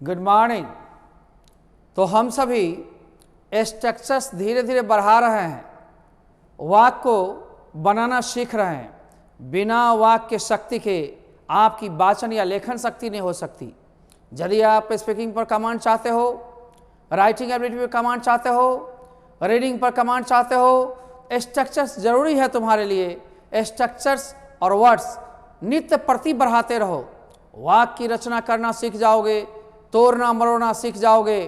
Good morning. तो हम सभी स्ट्रक्चर्स धीरे धीरे बढ़ा रहे हैं, वाक्य को बनाना सीख रहे हैं। बिना वाक्य के शक्ति के आपकी वाचन या लेखन शक्ति नहीं हो सकती। यदि आप स्पीकिंग पर कमांड चाहते हो, राइटिंग एबिलिटी पर कमांड चाहते हो, रीडिंग पर कमांड चाहते हो, स्ट्रक्चर्स जरूरी है तुम्हारे लिए। स्ट्रक्चर्स और वर्ड्स नित्य प्रति बढ़ाते रहो। वाक्य की रचना करना सीख जाओगे, तोड़ना मरोड़ना सीख जाओगे।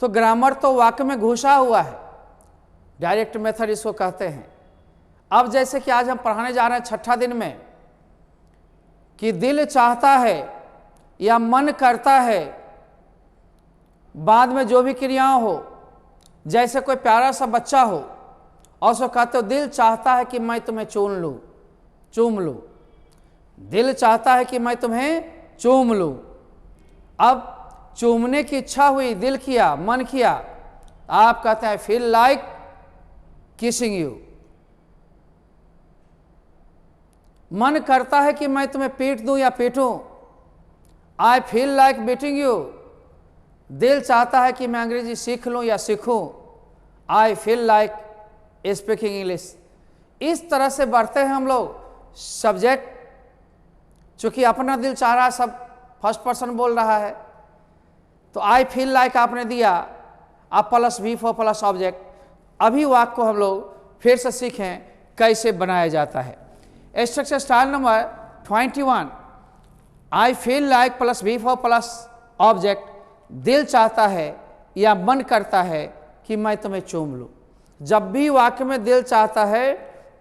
तो ग्रामर तो वाक्य में घुसा हुआ है, डायरेक्ट मेथड इसको कहते हैं। अब जैसे कि आज हम पढ़ाने जा रहे हैं छठा दिन में कि दिल चाहता है या मन करता है, बाद में जो भी क्रियाएं हो, जैसे कोई प्यारा सा बच्चा हो और उसको कहते हो दिल चाहता है कि मैं तुम्हें चूम लूं। दिल चाहता है कि मैं तुम्हें चूम लूं। अब चूमने की इच्छा हुई, दिल किया, मन किया, आप कहते हैं फील लाइक किसिंग यू। मन करता है कि मैं तुम्हें पीट दूं या पीटूं, I feel like beating you. दिल चाहता है कि मैं अंग्रेजी सीख लूं या सीखूं, आई फील लाइक स्पीकिंग इंग्लिश। इस तरह से बढ़ते हैं हम लोग। सब्जेक्ट चूंकि अपना दिल चाह रहा है, सब फर्स्ट पर्सन बोल रहा है, तो आई फील लाइक आपने दिया, आप प्लस V4 प्लस ऑब्जेक्ट। अभी वाक्य को हम लोग फिर से सीखें कैसे बनाया जाता है। स्ट्रक्चर स्टाइल नंबर 21, आई feel like plus V4 plus object. दिल चाहता है या मन करता है कि मैं तुम्हें चूम लूं। जब भी वाक्य में दिल चाहता है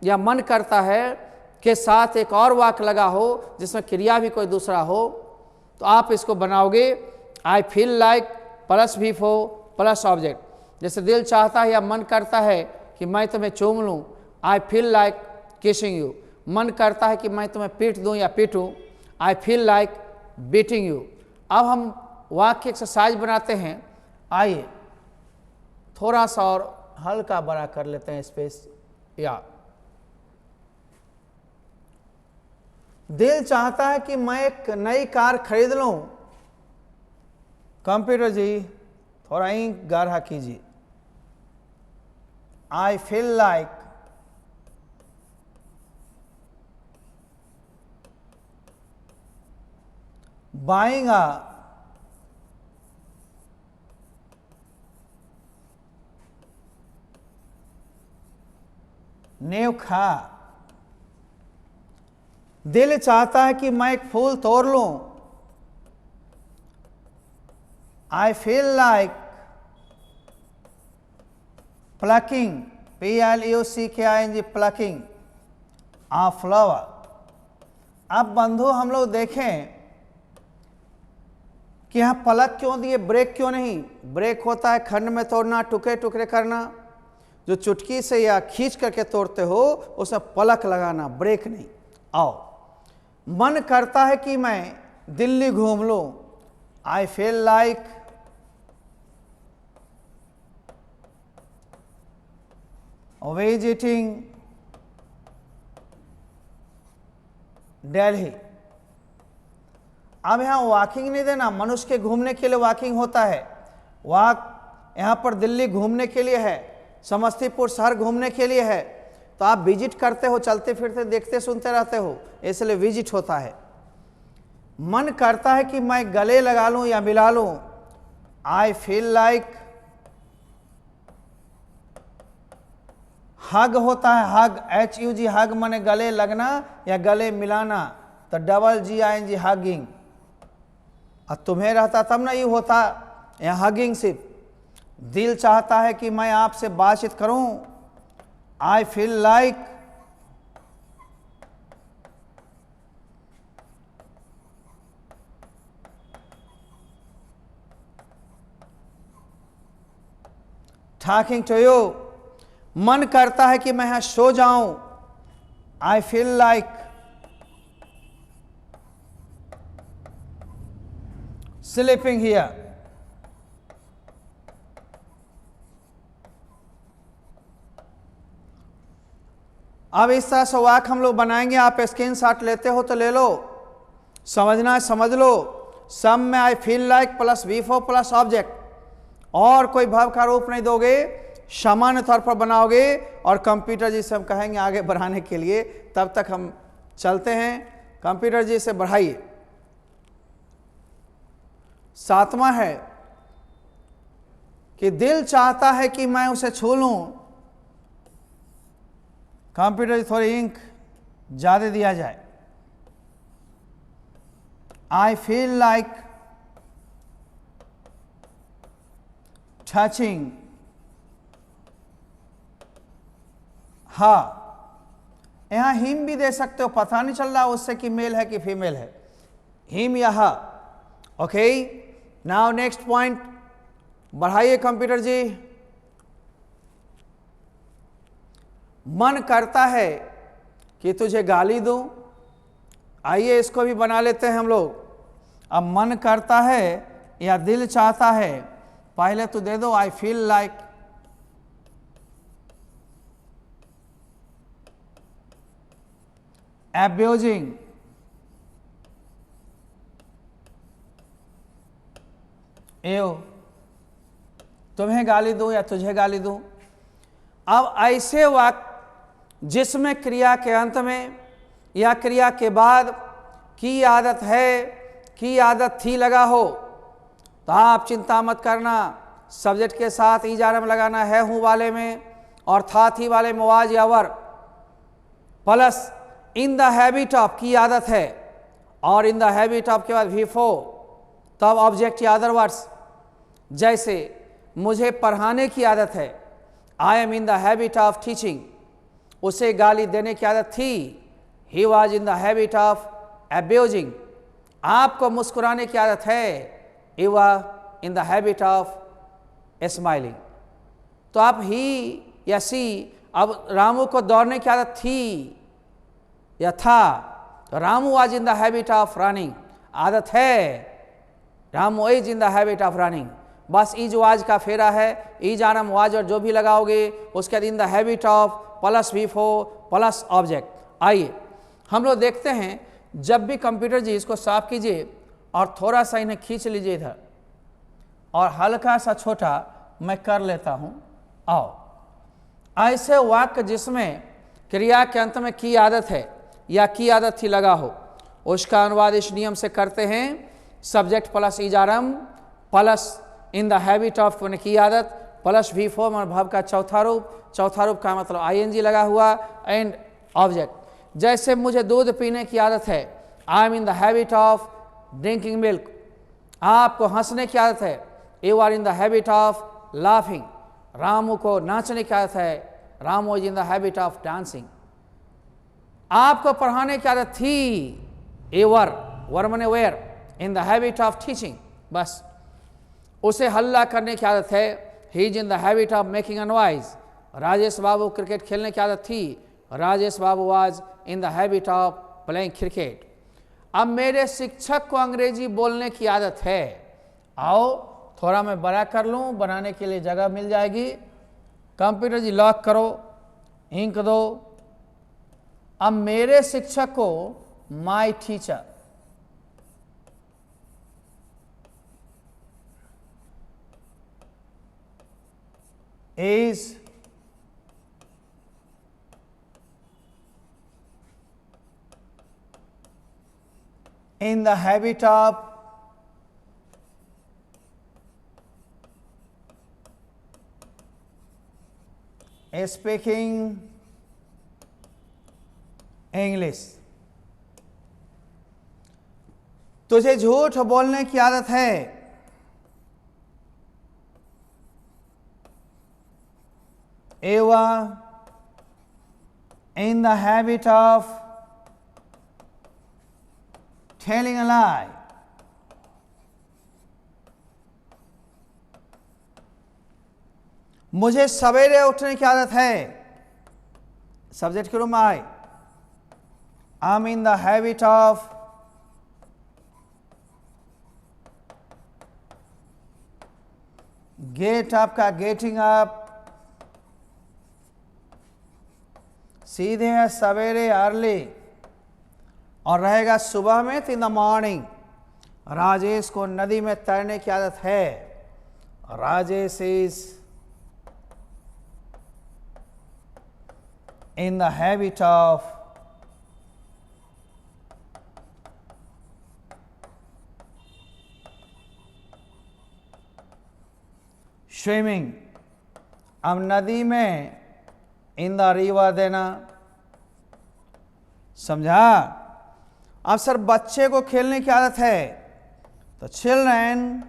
या मन करता है के साथ एक और वाक्य लगा हो जिसमें क्रिया भी कोई दूसरा हो, तो आप इसको बनाओगे आई feel like plus V4 plus object. जैसे दिल चाहता है या मन करता है कि मैं तुम्हें चूम लूं, I feel like kissing you. मन करता है कि मैं तुम्हें पीट दूं या पीटूं, I feel like beating you. अब हम वाक्य एक्सरसाइज बनाते हैं। आइए थोड़ा सा और हल्का बड़ा कर लेते हैं स्पेस। या दिल चाहता है कि मैं एक नई कार खरीद लूं। कंप्यूटर जी थोड़ा ही गाढ़ा कीजिए। I feel like buying a new car. दिल चाहता है कि मैं एक फूल तोड़ लूं। I feel like plucking, PLUCKING, plucking a flower. अब बंधु हम लोग देखें कि यहां पलक क्यों दिए, ब्रेक क्यों नहीं। ब्रेक होता है खंड में तोड़ना, टुकड़े टुकड़े करना। जो चुटकी से या खींच करके तोड़ते हो उसमें पलक लगाना, ब्रेक नहीं। आओ, मन करता है कि मैं दिल्ली घूम लूं। I feel like visiting Delhi. अब यहां वॉकिंग नहीं देना, मनुष्य के घूमने के लिए वॉकिंग होता है। वॉक यहां पर दिल्ली घूमने के लिए है, समस्तीपुर शहर घूमने के लिए है। तो आप विजिट करते हो, चलते फिरते देखते सुनते रहते हो, इसलिए विजिट होता है। मन करता है कि मैं गले लगा लूं या मिला लूं। आई फील लाइक हग होता है, हग HUG, हग माने गले लगना या गले मिलाना। तो GING हगिंग। अब तुम्हें रहता तब ना ये होता, यहाँ हगिंग सिर्फ। दिल चाहता है कि मैं आपसे बातचीत करूं। I feel like talking to you. मन करता है कि मैं यहां सो जाऊं। I feel like sleeping here. अब इस तरह से वाक्य हम लोग बनाएंगे। आप स्क्रीनशॉट लेते हो तो ले लो, समझना है समझ लो, सम में आई feel like plus V4 plus object, और कोई भाव का रूप नहीं दोगे, सामान्य तौर पर बनाओगे और कंप्यूटर जी से हम कहेंगे आगे बढ़ाने के लिए। तब तक हम चलते हैं, कंप्यूटर जी से बढ़ाइए। 7वां है कि दिल चाहता है कि मैं उसे छू लूं। कंप्यूटर जी थोड़ी इंक ज्यादा दिया जाए। आई फील लाइक टचिंग हा। यहां हिम भी दे सकते हो, पता नहीं चल रहा उससे कि मेल है कि फीमेल है, हिम या हा। ओके, नाउ नेक्स्ट पॉइंट बढ़ाइए कंप्यूटर जी। मन करता है कि तुझे गाली दूं। आइए इसको भी बना लेते हैं हम लोग। अब मन करता है या दिल चाहता है, पहले तो दे दो आई फील लाइक abusing you, तुम्हें गाली दूं या तुझे गाली दूं। अब ऐसे वाक्य जिसमें क्रिया के अंत में या क्रिया के बाद की आदत है, की आदत थी लगा हो, तो आप चिंता मत करना, सब्जेक्ट के साथ ईजारम लगाना है हूं वाले में और था थी वाले में वाज या वर plus in the habit of की आदत है, और इन द हैबिट ऑफ के बाद V4 तब ऑब्जेक्ट या अदर वर्ड्स। जैसे मुझे पढ़ाने की आदत है, I am in the habit of teaching, उसे गाली देने की आदत थी, he was in the habit of abusing. आपको मुस्कुराने की आदत है, he was in the habit of smiling. तो आप ही या सी, अब रामू को दौड़ने की आदत थी या था, तो Ramu was in the habit of running, आदत है, Ramu is in the habit of running. बस इज वाज का फेरा है, इज आरम वाज और जो भी लगाओगे उसके बाद इन the habit of plus V4 plus object. आइए हम लोग देखते हैं, जब भी कंप्यूटर जी इसको साफ कीजिए और थोड़ा सा इन्हें खींच लीजिए इधर, और हल्का सा छोटा मैं कर लेता हूं। आओ, ऐसे वाक्य जिसमें क्रिया के अंत में की आदत है या की आदत थी लगा हो, उसका अनुवाद इस नियम से करते हैं, subject plus इजारम plus in the habit of की आदत प्लस V4 भाव का चौथा रूप का मतलब ING लगा हुआ एंड ऑब्जेक्ट। जैसे मुझे दूध पीने की आदत है, I am in the habit of drinking milk. आपको हंसने की आदत है, you are in the habit of laughing. Ramu को नाचने की आदत है, Ramu is in the habit of dancing. आपको पढ़ाने की आदत थी, ए वर मने were, in the habit of teaching. बस उसे हल्ला करने की आदत है, he is in the habit of making a noise. Rajesh Babu cricket खेलने की आदत थी, Rajesh babu was in the habit of playing cricket. अब मेरे शिक्षक को अंग्रेजी बोलने की आदत है। आओ थोड़ा मैं बड़ा कर लूं, बनाने के लिए जगह मिल जाएगी। कंप्यूटर जी लॉक करो, इंक दो। अब मेरे शिक्षक को my teacher, is in the habit of speaking English। तुझे झूठ बोलने की आदत है, you are in the habit of telling a lie। मुझे सवेरे उठने की आदत है, सब्जेक्ट के रूप में आई am in the habit of get up का गेटिंग अप, सीधे है सवेरे अर्ली, और रहेगा सुबह में तो इन द मॉर्निंग। राजेश को नदी में तैरने की आदत है। Rajesh is in the habit of swimming. अब नदी में इन द रिवर देना, समझा। अब सर बच्चे को खेलने की आदत है, तो चिल्ड्रन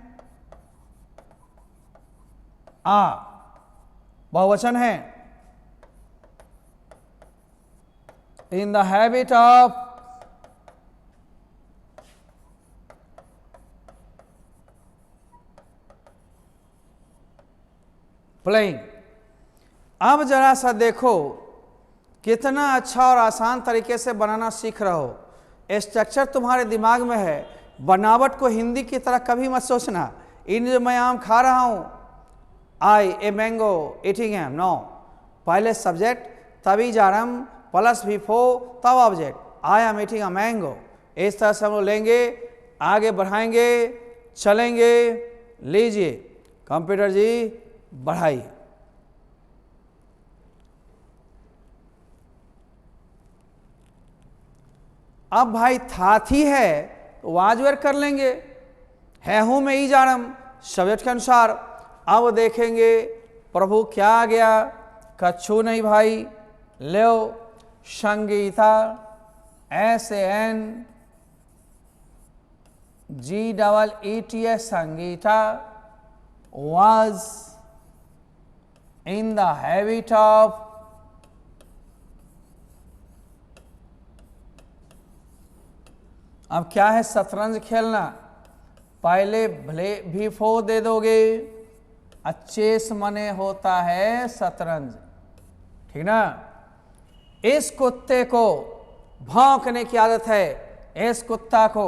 बहुवचन है। इन द हैबिट ऑफ प्लेइंग। अब जरा सा देखो कितना अच्छा और आसान तरीके से बनाना सीख रहे हो। स्ट्रक्चर तुम्हारे दिमाग में है, बनावट को हिंदी की तरह कभी मत सोचना। इन जो मैं आम खा रहा हूं, I a mango eating am, no. पहले सब्जेक्ट तभी जारम प्लस बिफोर तब object, I am eating a mango. इस तरह से हम लोग लेंगे, आगे बढ़ाएंगे, चलेंगे। लीजिए कंप्यूटर जी बढ़ाइए। अब भाई थाथी है तो वाजवर कर लेंगे, है हूं में ही जानम सब्जेक्ट के अनुसार। अब देखेंगे प्रभु क्या आ गया, कच्छू नहीं भाई, ले Sangeeta, SANGEETA, Sangeeta was in the habit of अब क्या है, शतरंज खेलना। पहले भले भी फो दे दोगे, चेस मने होता है शतरंज, ठीक ना। इस कुत्ते को भौंकने की आदत है। इस कुत्ता को,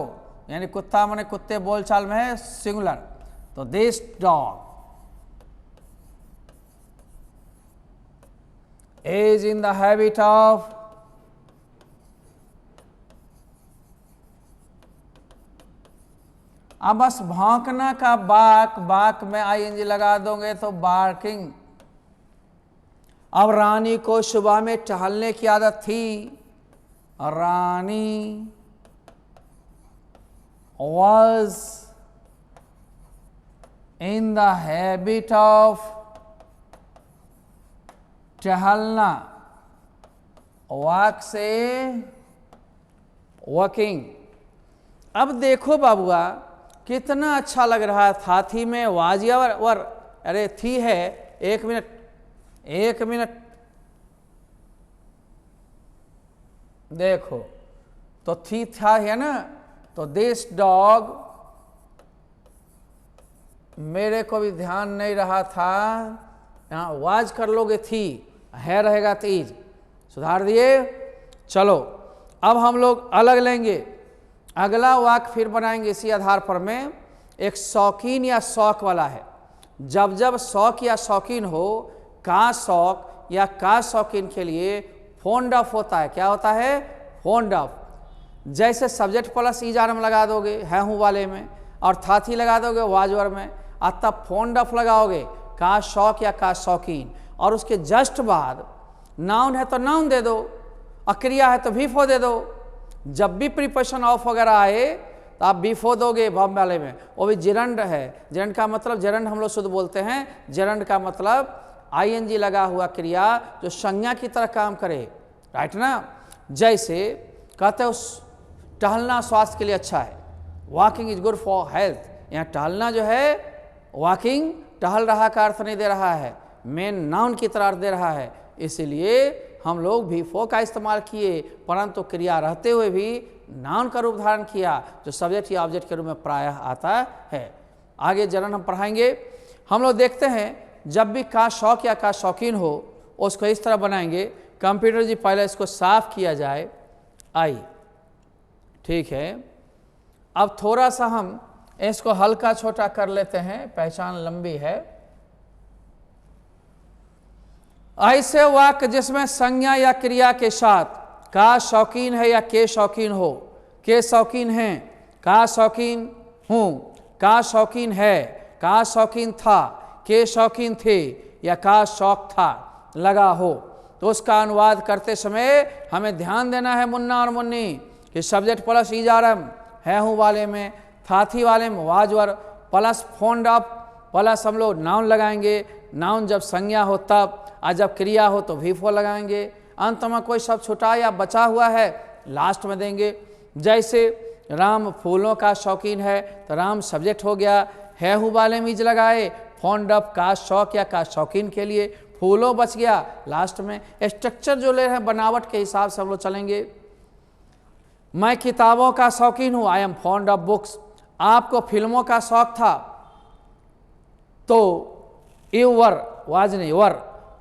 यानी कुत्ता मने कुत्ते बोलचाल में है सिंगुलर, तो this dog is in the habit of अब बस भौंकना का बाक, बाक में ING लगा दोगे तो बार्किंग। अब रानी को सुबह में टहलने की आदत थी। रानी was in the habit of टहलना, वॉक से वॉकिंग। अब देखो बाबुआ कितना अच्छा लग रहा है। थाथी में वाजियावर वर, अरे थी है, एक मिनट देखो, तो थी था है ना, तो दिस डॉग, मेरे को भी ध्यान नहीं रहा था, यहाँ वाज कर लोगे थी, है रहेगा तीज, सुधार दिए। चलो अब हम लोग अलग लेंगे, अगला वाक्य फिर बनाएंगे इसी आधार पर। में एक शौकीन या शौक वाला है। जब जब शौक या शौकीन हो, का शौक या का शौकीन के लिए फोन्ड ऑफ होता है। क्या होता है? Found of. जैसे सब्जेक्ट प्लस ईजारम लगा दोगे है हूँ वाले में, और थाथी लगा दोगे वाजवर में, और तब फोन्ड ऑफ लगाओगे का शौक या का शौकीन, और उसके जस्ट बाद नाउन है तो नाउन दे दो, और क्रिया है तो बीफो दे दो। जब भी प्रीपोजिशन ऑफ वगैरह आए तो आप बीफो दोगे बम वाले में, वो भी जिरंड है। जिरंड का मतलब, जिरंड हम लोग शुद्ध बोलते हैं, जिरंड का मतलब ING लगा हुआ क्रिया जो संज्ञा की तरह काम करे, राइट ना। जैसे कहते हो टहलना स्वास्थ्य के लिए अच्छा है, walking is good for health. यहाँ टहलना जो है, वॉकिंग टहल रहा का अर्थ नहीं दे रहा है, मेन नाउन की तरह अर्थ दे रहा है। इसीलिए हम लोग भी फो का इस्तेमाल किए, परंतु क्रिया रहते हुए भी नाउन का रूप धारण किया, जो सब्जेक्ट या ऑब्जेक्ट के रूप में प्रायः आता है। आगे जनरल हम पढ़ाएंगे। हम लोग देखते हैं जब भी का शौक या का शौकीन हो, उसको इस तरह बनाएंगे। कंप्यूटर जी पहले इसको साफ किया जाए, आई ठीक है। अब थोड़ा सा हम इसको हल्का छोटा कर लेते हैं, पहचान लंबी है। ऐसे वाक्य जिसमें संज्ञा या क्रिया के साथ का शौकीन है या के शौकीन हो, के शौकीन हैं, का शौकीन, हूँ, का शौकीन है, का शौकीन था, के शौकीन थे, या का शौक था लगा हो। तो उसका अनुवाद करते समय हमें ध्यान देना है मुन्ना और मुन्नी कि सब्जेक्ट प्लस ईजारम है हूँ वाले में, था थी वाले में वाजवर प्लस फोन्ड अप प्लस हम लोग नाउन लगाएंगे, नाउन जब संज्ञा हो तब, और जब क्रिया हो तो V4 लगाएंगे। अंत में कोई शब्द छुटा या बचा हुआ है लास्ट में देंगे। जैसे राम फूलों का शौकीन है तो राम सब्जेक्ट हो गया, है हूँ वाले में इज लगाए, फॉन्ड ऑफ का शौक या का शौकीन के लिए, फूलों बच गया लास्ट में। स्ट्रक्चर जो ले रहे हैं बनावट के हिसाब से हम लोग चलेंगे। मैं किताबों का शौकीन हूँ, आई एम फॉन्ड ऑफ बुक्स। आपको फिल्मों का शौक था तो यू वर, वाज नहीं वर,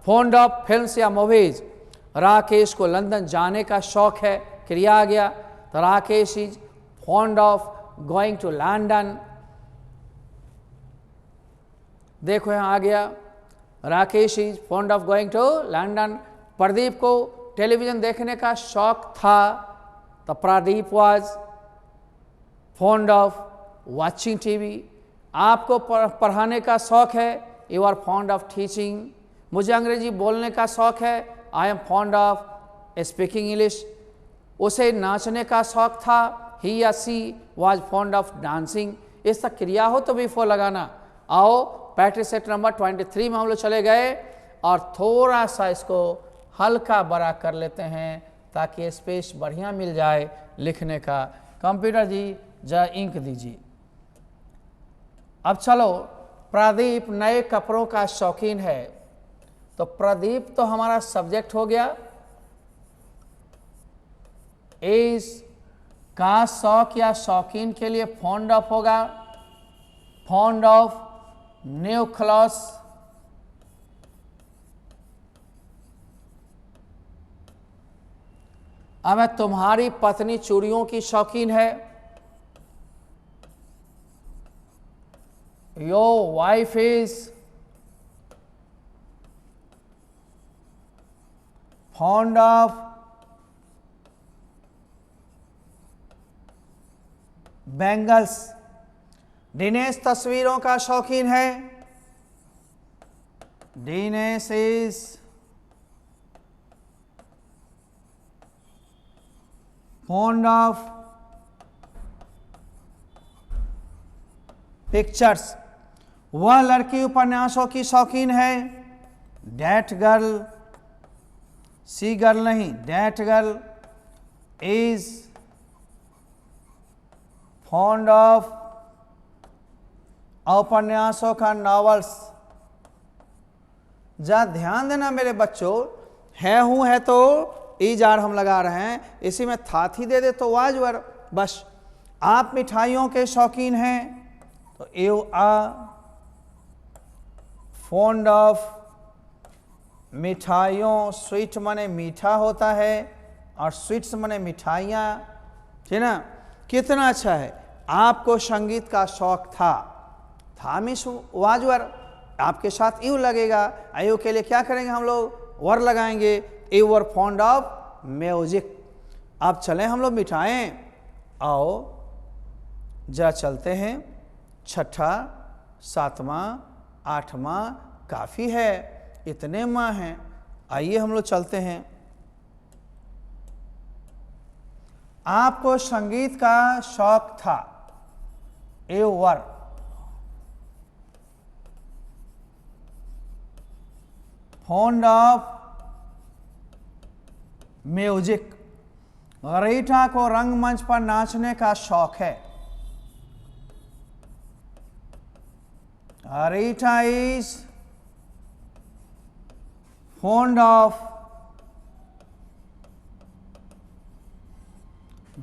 फॉन्ड ऑफ फिल्म्स या मूवीज। राकेश को लंदन जाने का शौक है, क्रिया आ गया तो Rakesh is fond of going to London. देखो यहाँ आ गया, Rakesh is fond of going to London. Pradeep को टेलीविज़न देखने का शौक था तो Pradeep was fond of watching TV. आपको पढ़ाने का शौक है, you are fond of teaching. मुझे अंग्रेजी बोलने का शौक है, I am fond of speaking English. उसे नाचने का शौक था, ही या she was fond of dancing. इस तक क्रिया हो तो V4 लगाना। आओ प्रैक्टिस सेट नंबर 23 में हम लोग चले गए और थोड़ा सा इसको हल्का बड़ा कर लेते हैं ताकि स्पेस बढ़िया मिल जाए लिखने का। कंप्यूटर जी जरा इंक दीजिए। अब चलो, प्रदीप नए कपड़ों का शौकीन है, तो प्रदीप तो हमारा सब्जेक्ट हो गया। इस का शौक या शौकीन के लिए फॉन्ड ऑफ होगा, फॉन्ड ऑफ न्यू क्लॉथ। अब तुम्हारी पत्नी चूड़ियों की शौकीन है, your wife is fond of bangles. Dinesh तस्वीरों का शौकीन है, Dinesh is fond of pictures. वह लड़की उपन्यासों की शौकीन है, डैट गर्ल, सी गर्ल नहीं, that girl is fond of उपन्यासों का नॉवेल्स। जा ध्यान देना मेरे बच्चों, है हूं है तो ईजार हम लगा रहे हैं, इसी में था थी दे दे तो वाजवर बस। आप मिठाइयों के शौकीन हैं तो यू आर फॉन्ड ऑफ मिठाइयों। स्वीट माने मीठा होता है और स्वीट्स माने मिठाइयाँ, ठीक ना। कितना अच्छा है। आपको संगीत का शौक था मिस वाजवर, आपके साथ यू लगेगा। यू के लिए क्या करेंगे हम लोग, वर लगाएंगे, you were fond of music. अब चलें हम लोग मिठाएं। आओ जरा चलते हैं, छठा, सातवां, आठवां काफ़ी है, इतने माह हैं। आइए हम लोग चलते हैं। आपको संगीत का शौक था, you were fond of music. Rita को रंगमंच पर नाचने का शौक है, Rita is fond of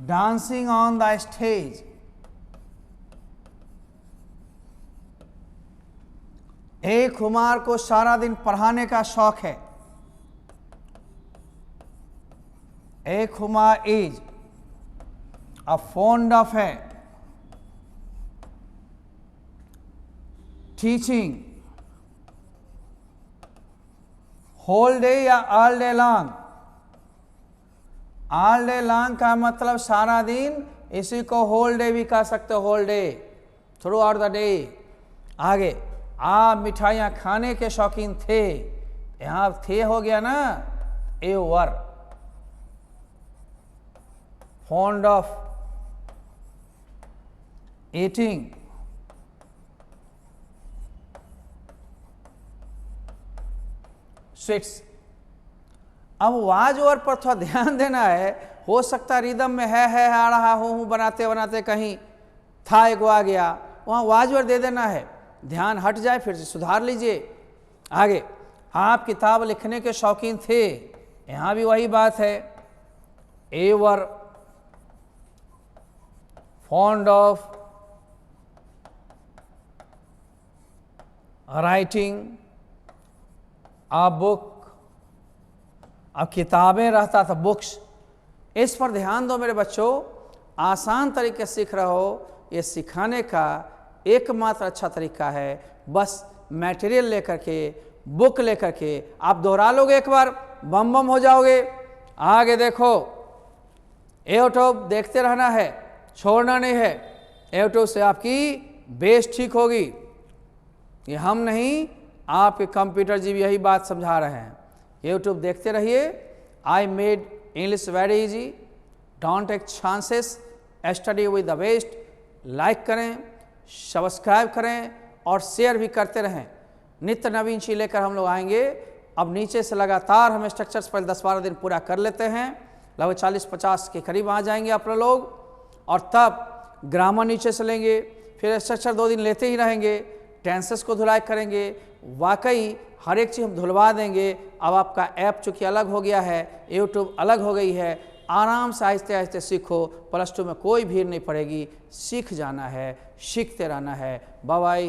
dancing on the stage. एक कुमार को सारा दिन पढ़ाने का शौक है, एक Kumar is a fond of है टीचिंग। होल डे या all day long, all day long का मतलब सारा दिन, इसी को होल डे भी कह सकते हो, whole day. Throughout the day. आगे, आप मिठाइयाँ खाने के शौकीन थे, यहाँ थे हो गया ना, ए were fond of eating sweets. अब वाज ओवर पर थोड़ा ध्यान देना है, हो सकता रिदम में है आ रहा हूँ बनाते बनाते कहीं था एक आ गया, वहाँ वाज ओवर दे देना है, ध्यान हट जाए फिर से सुधार लीजिए। आगे, आप किताब लिखने के शौकीन थे, यहाँ भी वही बात है, a were fond of writing a book. अब किताबें रहता था बुक्स। इस पर ध्यान दो मेरे बच्चों, आसान तरीके से सीख रहे हो, ये सिखाने का एकमात्र अच्छा तरीका है, बस मटेरियल लेकर के, बुक लेकर के आप दोहरा लोगे एक बार, बम बम हो जाओगे। आगे देखो, यूट्यूब देखते रहना है, छोड़ना नहीं है, यूट्यूब से आपकी बेस ठीक होगी। ये हम नहीं, आपके कंप्यूटर जी भी यही बात समझा रहे हैं, यूट्यूब देखते रहिए। I made English very easy, don't take chances, study with the best. Like करें, सब्सक्राइब करें और शेयर भी करते रहें। नित्य नवीन चीज़ लेकर हम लोग आएंगे। अब नीचे से लगातार हम स्ट्रक्चर्स पहले 10-12 दिन पूरा कर लेते हैं, लगभग 40-50 के करीब आ जाएंगे आप लोग, और तब ग्रामर नीचे से लेंगे, फिर स्ट्रक्चर 2 दिन लेते ही रहेंगे, टेंसेस को धुलाई करेंगे। वाकई हर एक चीज़ हम धुलवा देंगे। अब आपका ऐप चूँकि अलग हो गया है, यूट्यूब अलग हो गई है, आराम से आहिस्ते आहिस्ते सीखो। +2 में कोई भीड़ नहीं पड़ेगी, सीख जाना है, सीखते रहना है। Bye bye.